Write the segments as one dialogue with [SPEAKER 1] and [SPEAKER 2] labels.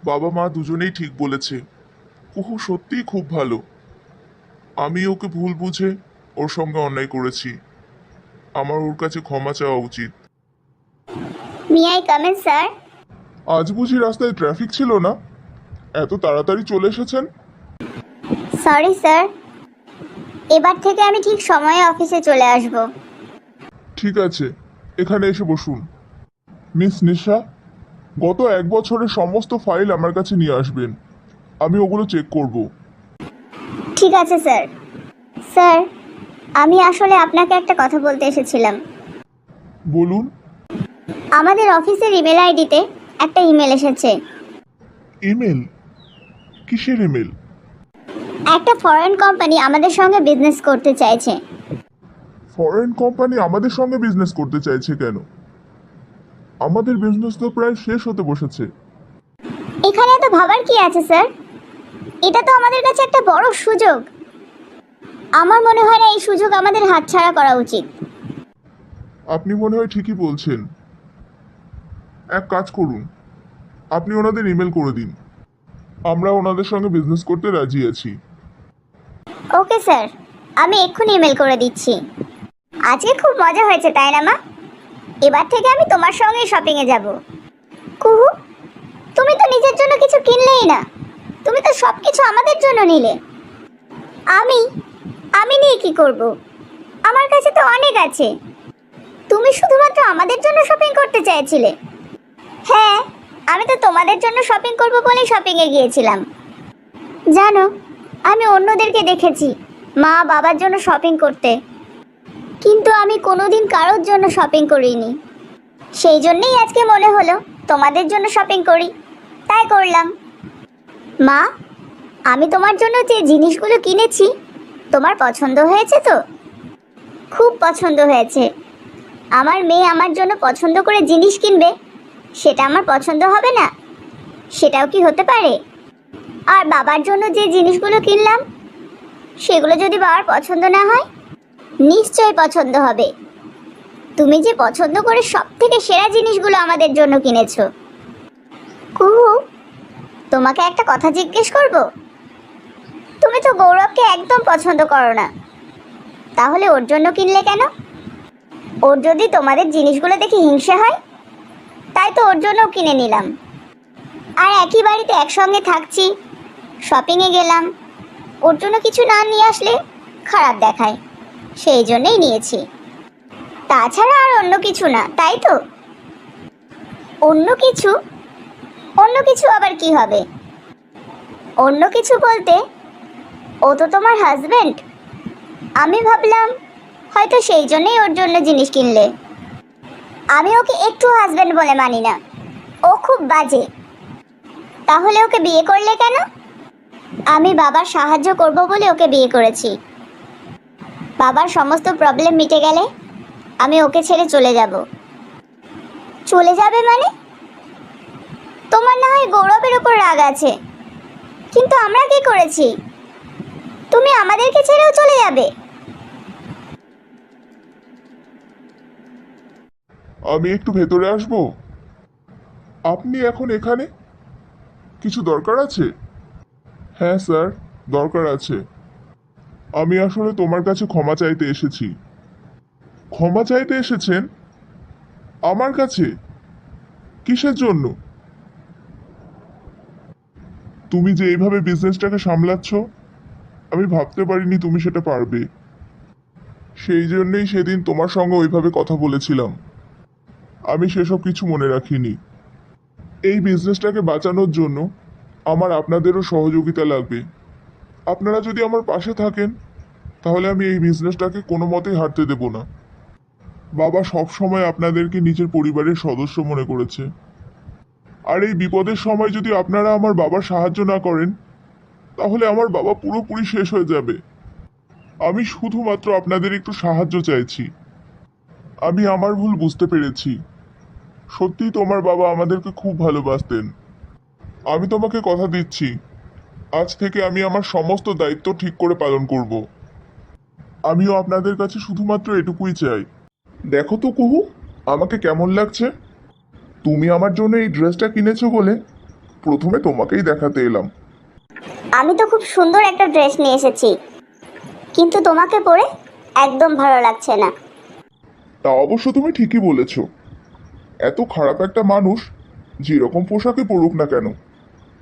[SPEAKER 1] বাবা মা দুজনেই ঠিক বলেছে। কুহু সত্যিই খুব ভালো। আমি ওকে ভুল বুঝে ওর সঙ্গে অন্যায় করেছি। আমার ওর কাছে ক্ষমা চাওয়া উচিত।
[SPEAKER 2] May I come in sir?
[SPEAKER 1] আজ বুঝি রাস্তায় ট্রাফিক ছিল না? এত তাড়াতাড়ি চলে এসেছেন?
[SPEAKER 2] সরি স্যার, এবার থেকে আমি ঠিক সময়ে অফিসে চলে আসব।
[SPEAKER 1] ঠিক আছে, এখানে এসে বসুন। মিস নিশা, গত 1 বছরের সমস্ত ফাইল আমার কাছে নিয়ে আসবেন। আমি ওগুলো চেক করব।
[SPEAKER 2] ঠিক আছে স্যার। স্যার, আমি আসলে আপনাকে একটা কথা বলতে এসেছিলাম।
[SPEAKER 1] বলুন।
[SPEAKER 2] আমাদের অফিসের ইমেল আইডিতে একটা ইমেল এসেছে।
[SPEAKER 1] ইমেল? কিসের ইমেল?
[SPEAKER 2] একটা ফরেন কোম্পানি আমাদের সঙ্গে বিজনেস করতে চাইছে।
[SPEAKER 1] ফরেন কোম্পানি আমাদের সঙ্গে বিজনেস করতে চাইছে কেন? আমাদের বিজনেস তো প্রায় শেষ হতে বসেছে।
[SPEAKER 2] এখানে এত ভাবার কি আছে স্যার? এটা তো আমাদের কাছে একটা বড় সুযোগ। আমার মনে হয় না এই সুযোগ আমাদের হাতছাড়া করা উচিত।
[SPEAKER 1] আপনি মনে হয় ঠিকই বলছেন। এক কাজ করুন, আপনি ওনাদের ইমেল করে দিন। আমরা ওনাদের সঙ্গে বিজনেস করতে রাজি আছি।
[SPEAKER 2] ওকে স্যার, আমি এক্ষুনি ইমেল করে দিচ্ছি। আজকে খুব মজা হয়েছে তাই না মা? এবার থেকে আমি তোমার সঙ্গেই শপিংয়ে যাব। কুহু, তুমি তো নিজের জন্য কিছু কিনলেই না, তুমি তো সব কিছু আমাদের জন্য নিলে। আমি আমি নিয়ে কি করব? আমার কাছে তো অনেক আছে। তুমি শুধুমাত্র আমাদের জন্য শপিং করতে চাইছিলে। হ্যাঁ, আমি তো তোমাদের জন্য শপিং করব বলেই শপিংয়ে গিয়েছিলাম। জানো, আমি অন্যদেরকে দেখেছি মা বাবার জন্য শপিং করতে, কিন্তু আমি কোনোদিন কারোর জন্য শপিং করিনি। সেই জন্যই আজকে মনে হলো তোমাদের জন্য শপিং করি, তাই করলাম। মা, আমি তোমার জন্য যে জিনিসগুলো কিনেছি তোমার পছন্দ হয়েছে তো? খুব পছন্দ হয়েছে। আমার মেয়ে আমার জন্য পছন্দ করে জিনিস কিনবে, সেটা আমার পছন্দ হবে না? সেটাও কি হতে পারে? আর বাবার জন্য যে জিনিসগুলো কিনলাম সেগুলো যদি বাবার পছন্দ না হয়? নিশ্চয়ই পছন্দ হবে। তুমি যে পছন্দ করে সব থেকে সেরা জিনিসগুলো আমাদের জন্য কিনেছো। কুহু, তোমাকে একটা কথা জিজ্ঞেস করব। তুমি তো গৌরবকে একদম পছন্দ করো না, তাহলে ওর জন্য কিনলে কেন? ওর যদি তোমাদের জিনিসগুলো দেখে হিংসে হয়, তাই তো ওর জন্যও কিনে নিলাম। আর একই বাড়িতে একসঙ্গে থাকছি, শপিংয়ে গেলাম, ওর জন্য কিছু না নিয়ে আসলে খারাপ দেখায়, সেই জন্যই নিয়েছি। তাছাড়া আর অন্য কিছু না, তাই তো? অন্য কিছু? অন্য কিছু আবার কি হবে? অন্য কিছু বলতে, ও তো তোমার হাজবেন্ড। আমি ভাবলাম হয়তো সেই জন্যই ওর জন্য জিনিস কিনলে। আমি ওকে একটু হাজবেন্ড বলে মানি না, ও খুব বাজে। তাহলে ওকে বিয়ে করলে কেন? আমি বাবার সাহায্য করব বলে ওকে বিয়ে করেছি। বাবার সমস্ত প্রবলেম মিটে গেলে আমি ওকে ছেড়ে চলে যাব। চলে যাবে মানে? তোমার না হয় গৌরবের উপর রাগ আছে, কিন্তু আমরা কি করেছি? তুমি আমাদেরকে ছেড়েও চলে যাবে?
[SPEAKER 1] আমি একটু ভেতরে আসব? আপনি এখন এখানে? কিছু দরকার আছে? হ্যাঁ স্যার, দরকার আছে। আমি আসলে তোমার কাছে ক্ষমা চাইতে এসেছি। ক্ষমা চাইতে এসেছেন? আমার কাছে? কিসের জন্য? তুমি যে এইভাবে বিজনেসটাকে সামলাচ্ছ, আমি ভাবতে পারিনি তুমি সেটা পারবে। সেই জন্যই সেদিন তোমার সঙ্গে ওইভাবে কথা বলেছিলাম। আমি সেসব কিছু মনে রাখিনি। এই বিজনেসটাকে বাঁচানোর জন্য আমার আপনাদেরও সহযোগিতা লাগবে। আপনারা যদি আমার পাশে থাকেন, তাহলে আমি এই বিজনেসটাকে কোনো মতেই হারতে দেব না। বাবা সব সময় আপনাদেরকে নিজের পরিবারের সদস্য মনে করেছে। আর এই বিপদের সময় যদি আপনারা আমার বাবার সাহায্য না করেন, তাহলে আমার বাবা পুরোপুরি শেষ হয়ে যাবে। আমি শুধুমাত্র আপনাদের একটু সাহায্য চাইছি। আমি আমার ভুল বুঝতে পেরেছি। সত্যিই তোমার বাবা আমাদেরকে খুব ভালোবাসতেন। আমি তোমাকে কথা দিচ্ছি, আজ থেকে আমি আমার সমস্ত দায়িত্ব ঠিক করে পালন করব। আমিও আপনাদের কাছে শুধুমাত্র এটুকুই চাই। দেখো তো কুহু, আমাকে কেমন লাগছে? তুমি আমার জন্য এই ড্রেসটা কিনেছো বলে প্রথমে তোমাকেই দেখাতে এলাম।
[SPEAKER 2] আমি তো খুব সুন্দর একটা ড্রেস নিয়ে এসেছি, কিন্তু তোমাকে পরে একদম ভালো লাগছে না।
[SPEAKER 1] তা অবশ্য তুমি ঠিকই বলেছ। এত খারাপ একটা মানুষ যেরকম পোশাকে পড়ুক না কেন,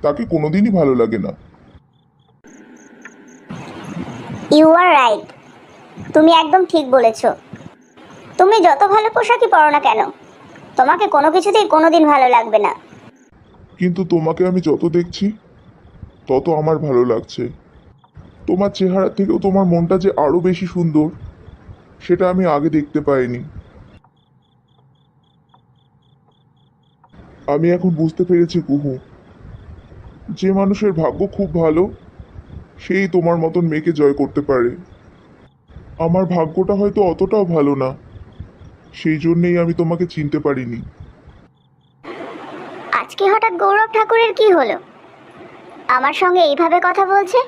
[SPEAKER 1] তাকে কোনোদিনই ভালো লাগে না।
[SPEAKER 2] ইউ আর রাইট, তুমি একদম ঠিক বলেছ। তুমি যত ভালো পোশাকই পরো না কেন, তোমাকে কোনো কিছুতেই কোনোদিন ভালো লাগবে না।
[SPEAKER 1] কিন্তু তোমাকে আমি যত দেখছি তত আমার ভালো লাগছে। তোমার চেহারা থেকেও তোমার মনটা যে আরো বেশি সুন্দর, সেটা আমি আগে দেখতে পাইনি। আমি এখন বুঝতে পেরেছি কুহু, যে মানুষের ভাগ্য খুব ভালো সেই তোমার মতন মেয়েকে জয় করতে পারে। আমার ভাগ্যটা হয়তো অতটাও ভালো না, সেই জন্যেই আমি তোমাকে চিনতে পারিনি।
[SPEAKER 2] আজকে হঠাৎ গৌরব ঠাকুরের কি হলো? আমার সঙ্গে এইভাবে কথা বলছে।